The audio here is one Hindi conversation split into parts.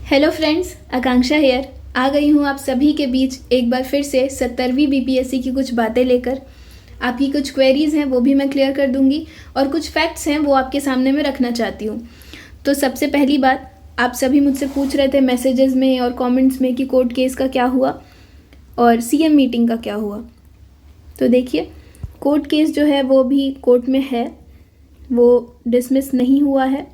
हेलो फ्रेंड्स, आकांक्षा हेयर आ गई हूँ आप सभी के बीच एक बार फिर से 70वीं बीपीएससी की कुछ बातें लेकर। आपकी कुछ क्वेरीज हैं वो भी मैं क्लियर कर दूंगी और कुछ फैक्ट्स हैं वो आपके सामने मैं रखना चाहती हूँ। तो सबसे पहली बात, आप सभी मुझसे पूछ रहे थे मैसेजेस में और कमेंट्स में कि कोर्ट केस का क्या हुआ और सीएम मीटिंग का क्या हुआ। तो देखिए, कोर्ट केस जो है वो भी कोर्ट में है, वो डिसमिस नहीं हुआ है।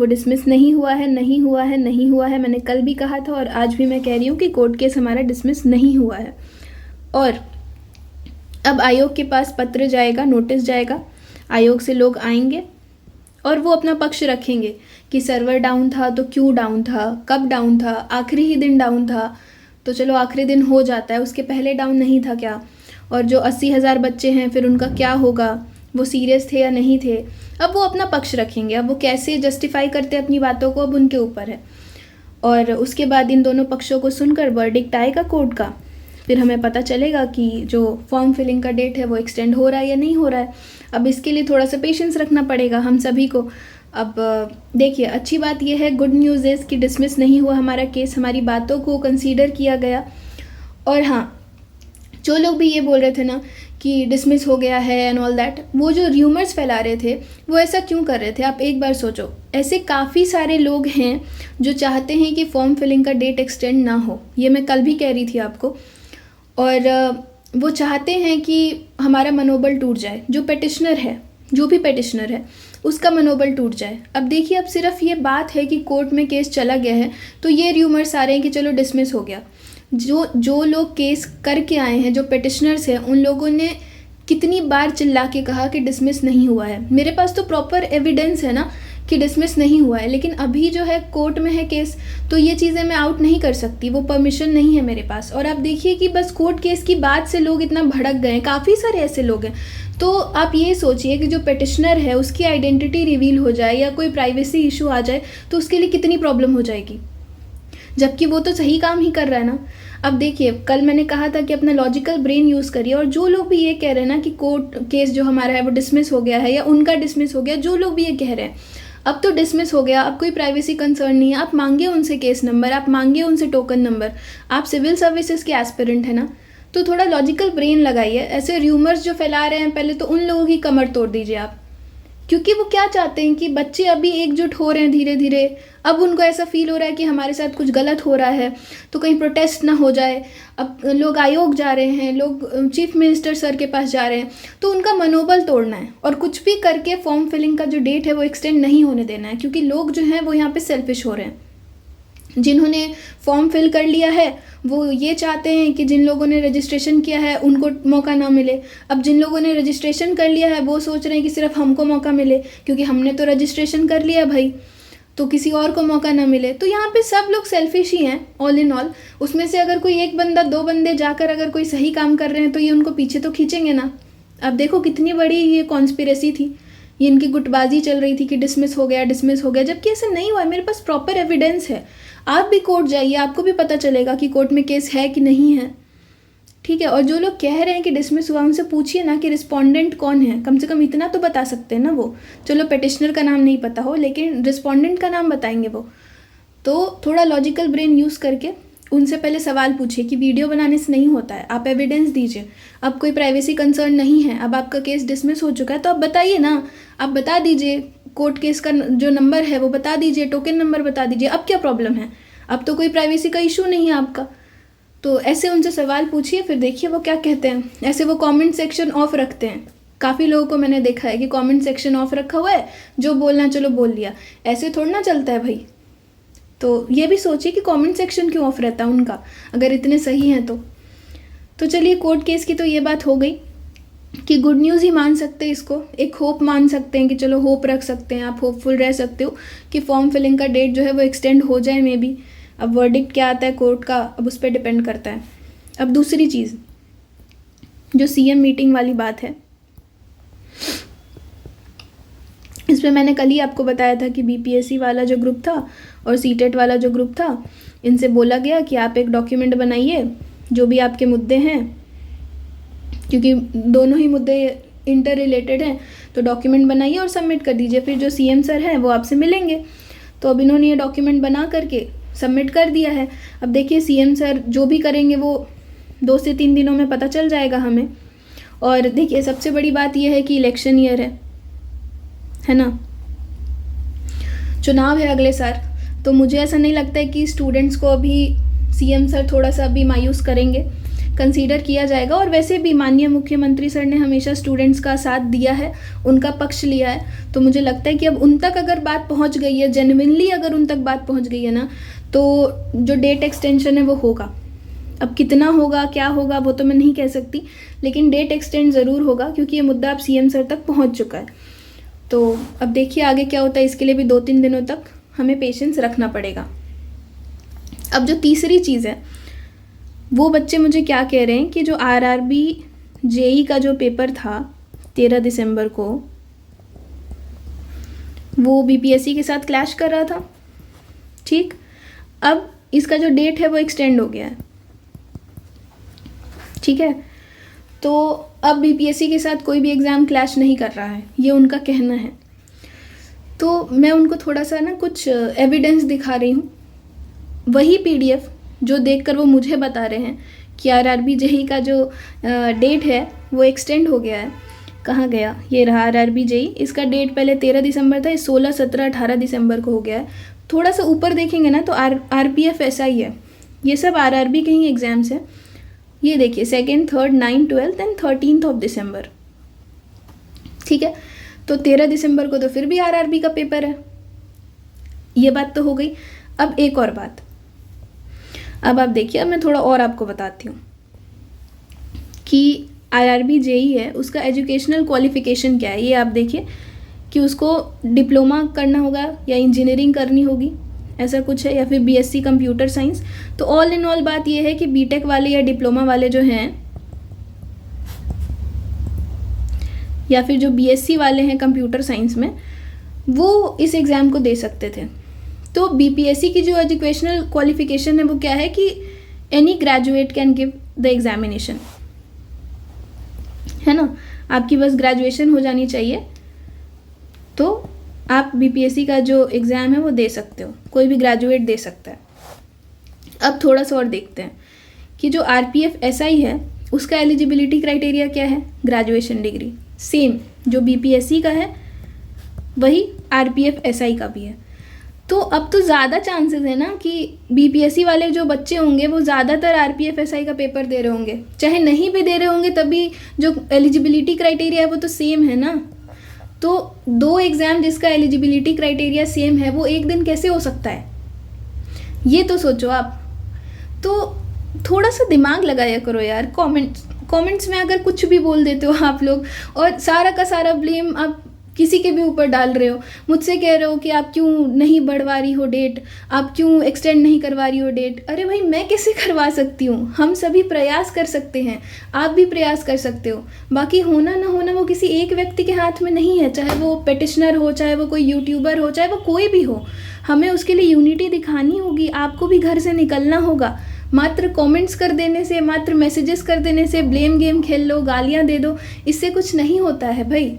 नहीं हुआ है। मैंने कल भी कहा था और आज भी मैं कह रही हूँ कि कोर्ट केस हमारा डिसमिस नहीं हुआ है। और अब आयोग के पास पत्र जाएगा, नोटिस जाएगा, आयोग से लोग आएंगे और वो अपना पक्ष रखेंगे कि सर्वर डाउन था तो क्यों डाउन था, कब डाउन था, आखिरी ही दिन डाउन था तो चलो आखिरी दिन हो जाता है, उसके पहले डाउन नहीं था क्या, और जो 80,000 बच्चे हैं फिर उनका क्या होगा, वो सीरियस थे या नहीं थे। अब वो अपना पक्ष रखेंगे, अब वो कैसे जस्टिफाई करते हैं अपनी बातों को अब उनके ऊपर है। और उसके बाद इन दोनों पक्षों को सुनकर वर्डिक्ट आएगा कोर्ट का, फिर हमें पता चलेगा कि जो फॉर्म फिलिंग का डेट है वो एक्सटेंड हो रहा है या नहीं हो रहा है। अब इसके लिए थोड़ा सा पेशेंस रखना पड़ेगा हम सभी को। अब देखिए, अच्छी बात यह है, गुड न्यूज़ इज़ कि डिसमिस नहीं हुआ हमारा केस, हमारी बातों को कंसीडर किया गया। और हाँ, जो लोग भी ये बोल रहे थे ना कि डिसमिस हो गया है एंड ऑल दैट, वो जो र्यूमर्स फैला रहे थे वो ऐसा क्यों कर रहे थे, आप एक बार सोचो। ऐसे काफ़ी सारे लोग हैं जो चाहते हैं कि फॉर्म फिलिंग का डेट एक्सटेंड ना हो, ये मैं कल भी कह रही थी आपको। और वो चाहते हैं कि हमारा मनोबल टूट जाए, जो भी पेटिशनर है उसका मनोबल टूट जाए। अब देखिए, अब सिर्फ ये बात है कि कोर्ट में केस चला गया है तो ये र्यूमर्स आ रहे हैं कि चलो डिसमिस हो गया। जो लोग केस करके आए हैं, जो पेटिशनर्स हैं, उन लोगों ने कितनी बार चिल्ला के कहा कि डिसमिस नहीं हुआ है। मेरे पास तो प्रॉपर एविडेंस है ना कि डिसमिस नहीं हुआ है, लेकिन अभी जो है कोर्ट में है केस, तो ये चीज़ें मैं आउट नहीं कर सकती, वो परमिशन नहीं है मेरे पास। और आप देखिए कि बस कोर्ट केस की बात से लोग इतना भड़क गए, काफ़ी सारे ऐसे लोग हैं। तो आप ये सोचिए कि जो पेटिशनर है उसकी आइडेंटिटी रिवील हो जाए या कोई प्राइवेसी इशू आ जाए तो उसके लिए कितनी प्रॉब्लम हो जाएगी, जबकि वो तो सही काम ही कर रहा है ना। अब देखिए, कल मैंने कहा था कि अपना लॉजिकल ब्रेन यूज़ करिए। और जो लोग भी ये कह रहे हैं ना कि कोर्ट केस जो हमारा है वो डिसमिस हो गया है या उनका डिसमिस हो गया, जो लोग भी ये कह रहे हैं अब तो डिसमिस हो गया, अब कोई प्राइवेसी कंसर्न नहीं है, आप मांगिए उनसे केस नंबर, आप मांगिए उनसे टोकन नंबर, आप सिविल सर्विसेज के एस्पिरेंट है ना, तो थोड़ा लॉजिकल ब्रेन लगाइए। ऐसे र्यूमर्स जो फैला रहे हैं पहले तो उन लोगों की कमर तोड़ दीजिए आप, क्योंकि वो क्या चाहते हैं कि बच्चे अभी एकजुट हो रहे हैं धीरे धीरे। अब उनको ऐसा फील हो रहा है कि हमारे साथ कुछ गलत हो रहा है तो कहीं प्रोटेस्ट ना हो जाए। अब लोग आयोग जा रहे हैं, लोग चीफ मिनिस्टर सर के पास जा रहे हैं, तो उनका मनोबल तोड़ना है और कुछ भी करके फॉर्म फिलिंग का जो डेट है वो एक्सटेंड नहीं होने देना है। क्योंकि लोग जो हैं वो यहाँ पे सेल्फिश हो रहे हैं। जिन्होंने फॉर्म फिल कर लिया है वो ये चाहते हैं कि जिन लोगों ने रजिस्ट्रेशन किया है उनको मौका ना मिले। अब जिन लोगों ने रजिस्ट्रेशन कर लिया है वो सोच रहे हैं कि सिर्फ हमको मौका मिले, क्योंकि हमने तो रजिस्ट्रेशन कर लिया भाई, तो किसी और को मौका ना मिले। तो यहाँ पे सब लोग सेल्फिश ही हैं ऑल इन ऑल। उसमें से अगर कोई एक बंदा, दो बंदे जाकर अगर कोई सही काम कर रहे हैं तो ये उनको पीछे तो खींचेंगे ना। अब देखो कितनी बड़ी ये कॉन्स्पिरेसी थी, ये इनकी गुटबाजी चल रही थी कि डिसमिस हो गया, जबकि ऐसा नहीं हुआ है। मेरे पास प्रॉपर एविडेंस है। आप भी कोर्ट जाइए, आपको भी पता चलेगा कि कोर्ट में केस है कि नहीं है, ठीक है। और जो लोग कह रहे हैं कि डिसमिस हुआ, उनसे पूछिए ना कि रिस्पोंडेंट कौन है, कम से कम इतना तो बता सकते हैं ना वो। चलो पेटिशनर का नाम नहीं पता हो, लेकिन रिस्पोंडेंट का नाम बताएंगे वो। तो थोड़ा लॉजिकल ब्रेन यूज़ करके उनसे पहले सवाल पूछिए कि वीडियो बनाने से नहीं होता है, आप एविडेंस दीजिए। अब कोई प्राइवेसी कंसर्न नहीं है, अब आपका केस डिसमिस हो चुका है तो आप बताइए ना, आप बता दीजिए कोर्ट केस का जो नंबर है वो बता दीजिए, टोकन नंबर बता दीजिए। अब क्या प्रॉब्लम है, अब तो कोई प्राइवेसी का इशू नहीं है आपका। तो ऐसे उनसे सवाल पूछिए, फिर देखिए वो क्या कहते हैं। ऐसे वो कमेंट सेक्शन ऑफ रखते हैं, काफ़ी लोगों को मैंने देखा है कि कमेंट सेक्शन ऑफ रखा हुआ है, जो बोलना चलो बोल लिया। ऐसे थोड़ा ना चलता है भाई। तो ये भी सोचिए कि कमेंट सेक्शन क्यों ऑफ रहता है उनका, अगर इतने सही हैं तो चलिए, कोर्ट केस की तो ये बात हो गई कि गुड न्यूज़ ही मान सकते हैं इसको, एक होप मान सकते हैं कि चलो होप रख सकते हैं, आप होपफुल रह सकते हो कि फॉर्म फिलिंग का डेट जो है वो एक्सटेंड हो जाए मे बी। अब वर्डिक्ट क्या आता है कोर्ट का, अब उस पर डिपेंड करता है। अब दूसरी चीज़, जो सीएम मीटिंग वाली बात है, इस पर मैंने कल ही आपको बताया था कि बीपीएससी वाला जो ग्रुप था और सीटेट वाला जो ग्रुप था, इनसे बोला गया कि आप एक डॉक्यूमेंट बनाइए जो भी आपके मुद्दे हैं, क्योंकि दोनों ही मुद्दे इंटर रिलेटेड हैं, तो डॉक्यूमेंट बनाइए और सबमिट कर दीजिए, फिर जो सीएम सर हैं वो आपसे मिलेंगे। तो अब इन्होंने ये डॉक्यूमेंट बना करके सबमिट कर दिया है। अब देखिए सीएम सर जो भी करेंगे वो 2 से 3 दिनों में पता चल जाएगा हमें। और देखिए सबसे बड़ी बात यह है कि इलेक्शन ईयर है ना, चुनाव है अगले साल। तो मुझे ऐसा नहीं लगता है कि स्टूडेंट्स को अभी सीएम सर थोड़ा सा अभी मायूस करेंगे, कंसीडर किया जाएगा। और वैसे भी माननीय मुख्यमंत्री सर ने हमेशा स्टूडेंट्स का साथ दिया है, उनका पक्ष लिया है। तो मुझे लगता है कि अब उन तक अगर बात पहुंच गई है, जेन्युइनली अगर उन तक बात पहुंच गई है ना, तो जो डेट एक्सटेंशन है वो होगा। अब कितना होगा क्या होगा वो तो मैं नहीं कह सकती, लेकिन डेट एक्सटेंड ज़रूर होगा क्योंकि ये मुद्दा अब सीएम सर तक पहुंच चुका है। तो अब देखिए आगे क्या होता है, इसके लिए भी 2-3 दिनों तक हमें पेशेंस रखना पड़ेगा। अब जो तीसरी चीज़ है, वो बच्चे मुझे क्या कह रहे हैं कि जो आरआरबी जेई का जो पेपर था 13 दिसंबर को, वो बीपीएससी के साथ क्लैश कर रहा था। ठीक, अब इसका जो डेट है वो एक्सटेंड हो गया है। ठीक है, तो अब बीपीएससी के साथ कोई भी एग्ज़ाम क्लैश नहीं कर रहा है, ये उनका कहना है। तो मैं उनको थोड़ा सा ना कुछ एविडेंस दिखा रही हूँ, वही पीडीएफ जो देखकर वो मुझे बता रहे हैं कि आरआरबी जेई का जो डेट है वो एक्सटेंड हो गया है। कहाँ गया, ये रहा आरआरबी जेई। इसका डेट पहले 13 दिसंबर था, 16, 17, 18 दिसंबर को हो गया है। थोड़ा सा ऊपर देखेंगे ना तो आरपीएफ ऐसा ही है। ये सब आरआरबी के ही एग्ज़ाम्स हैं। ये देखिए 2nd, 3rd, 9th, 12th and 13th of December. ठीक है, तो 13 दिसंबर को तो फिर भी आरआरबी का पेपर है। ये बात तो हो गई। अब एक और बात, अब आप देखिए, अब मैं थोड़ा और आपको बताती हूँ कि आरआरबी जेई है, उसका एजुकेशनल क्वालिफिकेशन क्या है। ये आप देखिए कि उसको डिप्लोमा करना होगा या इंजीनियरिंग करनी होगी, ऐसा कुछ है, या फिर बीएससी कंप्यूटर साइंस। तो ऑल इन ऑल बात ये है कि बीटेक वाले या डिप्लोमा वाले जो हैं, या फिर जो बीएससी वाले हैं कंप्यूटर साइंस में, वो इस एग्ज़ाम को दे सकते थे। तो बीपीएससी की जो एजुकेशनल क्वालिफिकेशन है वो क्या है कि any graduate can give the examination, है ना। आपकी बस ग्रेजुएशन हो जानी चाहिए तो आप बीपीएससी का जो एग्ज़ाम है वो दे सकते हो, कोई भी ग्रेजुएट दे सकता है। अब थोड़ा सा और देखते हैं कि जो आरपीएफ एसआई है उसका एलिजिबिलिटी क्राइटेरिया क्या है, ग्रेजुएशन डिग्री। सेम जो बीपीएससी का है वही आरपीएफ एसआई का भी है। तो अब तो ज़्यादा चांसेस है ना कि बीपीएससी वाले जो बच्चे होंगे वो ज़्यादातर आरपीएफ एसआई का पेपर दे रहे होंगे, चाहे नहीं भी दे रहे होंगे तभी जो एलिजिबिलिटी क्राइटेरिया है वो तो सेम है ना। तो 2 एग्ज़ाम जिसका एलिजिबिलिटी क्राइटेरिया सेम है वो एक दिन कैसे हो सकता है, ये तो सोचो आप। तो थोड़ा सा दिमाग लगाया करो यार। कमेंट्स में अगर कुछ भी बोल देते हो आप लोग और सारा का सारा ब्लेम आप किसी के भी ऊपर डाल रहे हो, मुझसे कह रहे हो कि आप क्यों नहीं बढ़वा रही हो डेट, आप क्यों एक्सटेंड नहीं करवा रही हो डेट। अरे भाई मैं कैसे करवा सकती हूँ, हम सभी प्रयास कर सकते हैं, आप भी प्रयास कर सकते हो। बाकी होना ना होना वो किसी एक व्यक्ति के हाथ में नहीं है, चाहे वो पेटिशनर हो, चाहे वो कोई यूट्यूबर हो, चाहे वो कोई भी हो। हमें उसके लिए यूनिटी दिखानी होगी, आपको भी घर से निकलना होगा। मात्र कमेंट्स कर देने से, मात्र मैसेजेस कर देने से, ब्लेम गेम खेल लो, गालियाँ दे दो, इससे कुछ नहीं होता है भाई।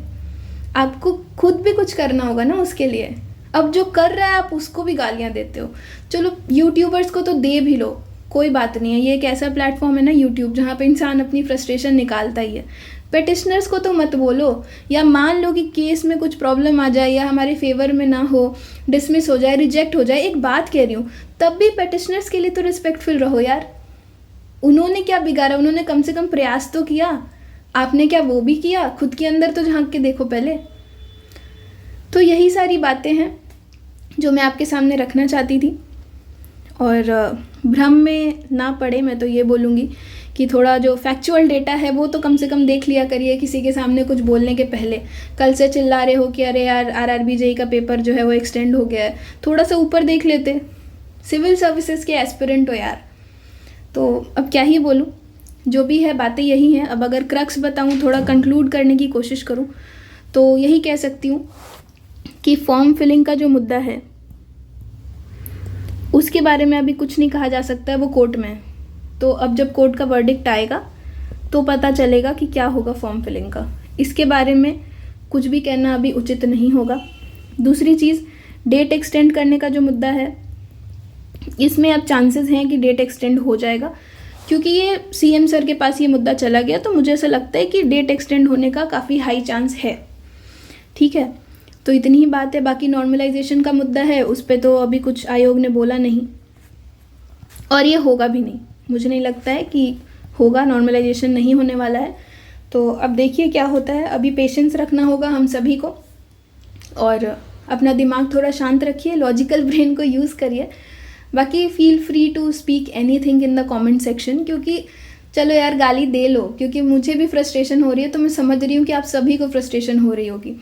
आपको खुद भी कुछ करना होगा ना उसके लिए। अब जो कर रहा है आप उसको भी गालियां देते हो। चलो यूट्यूबर्स को तो दे भी लो, कोई बात नहीं है, ये एक ऐसा प्लेटफॉर्म है ना यूट्यूब जहाँ पे इंसान अपनी फ्रस्ट्रेशन निकालता ही है। पेटिशनर्स को तो मत बोलो, या मान लो कि केस में कुछ प्रॉब्लम आ जाए या हमारे फेवर में ना हो, डिसमिस हो जाए, रिजेक्ट हो जाए, एक बात कह रही हूँ, तब भी पेटिशनर्स के लिए तो रिस्पेक्टफुल रहो यार। उन्होंने क्या बिगाड़ा, उन्होंने कम से कम प्रयास तो किया। आपने क्या वो भी किया? खुद के अंदर तो झांक के देखो पहले। तो यही सारी बातें हैं जो मैं आपके सामने रखना चाहती थी। और भ्रम में ना पड़े, मैं तो ये बोलूँगी कि थोड़ा जो फैक्चुअल डेटा है वो तो कम से कम देख लिया करिए किसी के सामने कुछ बोलने के पहले। कल से चिल्ला रहे हो कि अरे यार आरआरबी जेई का पेपर जो है वो एक्सटेंड हो गया है, थोड़ा सा ऊपर देख लेते। सिविल सर्विसेज के एस्पिरेंट हो यार। तो अब क्या ही बोलूँ, जो भी है बातें यही हैं। अब अगर क्रक्स बताऊँ, थोड़ा कंक्लूड करने की कोशिश करूँ, तो यही कह सकती हूँ कि फॉर्म फिलिंग का जो मुद्दा है उसके बारे में अभी कुछ नहीं कहा जा सकता है, वो कोर्ट में है। तो अब जब कोर्ट का वर्डिक्ट आएगा तो पता चलेगा कि क्या होगा फॉर्म फिलिंग का। इसके बारे में कुछ भी कहना अभी उचित नहीं होगा। दूसरी चीज़, डेट एक्सटेंड करने का जो मुद्दा है इसमें अब चांसेस हैं कि डेट एक्सटेंड हो जाएगा, क्योंकि ये सीएम सर के पास ये मुद्दा चला गया, तो मुझे ऐसा लगता है कि डेट एक्सटेंड होने का काफ़ी हाई चांस है। ठीक है, तो इतनी ही बात है। बाकी नॉर्मलाइजेशन का मुद्दा है, उस पर तो अभी कुछ आयोग ने बोला नहीं, और ये होगा भी नहीं। मुझे नहीं लगता है कि होगा, नॉर्मलाइजेशन नहीं होने वाला है। तो अब देखिए क्या होता है। अभी पेशेंस रखना होगा हम सभी को, और अपना दिमाग थोड़ा शांत रखिए, लॉजिकल ब्रेन को यूज़ करिए। बाकी feel free to speak anything in the comment section, क्योंकि चलो यार गाली दे लो, क्योंकि मुझे भी फ्रस्ट्रेशन हो रही है, तो मैं समझ रही हूँ कि आप सभी को फ्रस्ट्रेशन हो रही होगी।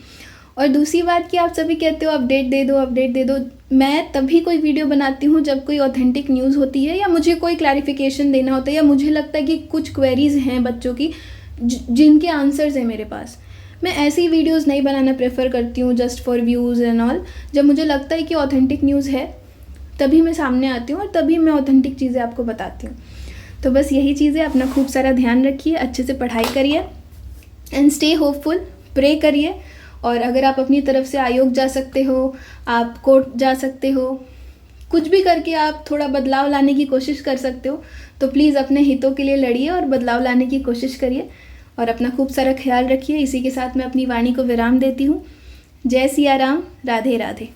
और दूसरी बात कि आप सभी कहते हो अपडेट दे दो, अपडेट दे दो। मैं तभी कोई वीडियो बनाती हूँ जब कोई ऑथेंटिक न्यूज़ होती है, या मुझे कोई क्लैरिफिकेशन देना होता है, या मुझे लगता है कि कुछ क्वेरीज़ हैं बच्चों की जिनके आंसर्स हैं मेरे पास। मैं ऐसी वीडियोस नहीं बनाना प्रेफर करती हूँ just for views and all. जब मुझे लगता है कि ऑथेंटिक न्यूज़ है तभी मैं सामने आती हूँ, और तभी मैं ऑथेंटिक चीज़ें आपको बताती हूँ। तो बस यही चीज़ें, अपना खूब सारा ध्यान रखिए, अच्छे से पढ़ाई करिए एंड स्टे होपफुल, प्रे करिए। और अगर आप अपनी तरफ से आयोग जा सकते हो, आप कोर्ट जा सकते हो, कुछ भी करके आप थोड़ा बदलाव लाने की कोशिश कर सकते हो, तो प्लीज़ अपने हितों के लिए लड़िए और बदलाव लाने की कोशिश करिए, और अपना खूब सारा ख्याल रखिए। इसी के साथ मैं अपनी वाणी को विराम देती हूँ। जय सिया राम, राधे राधे।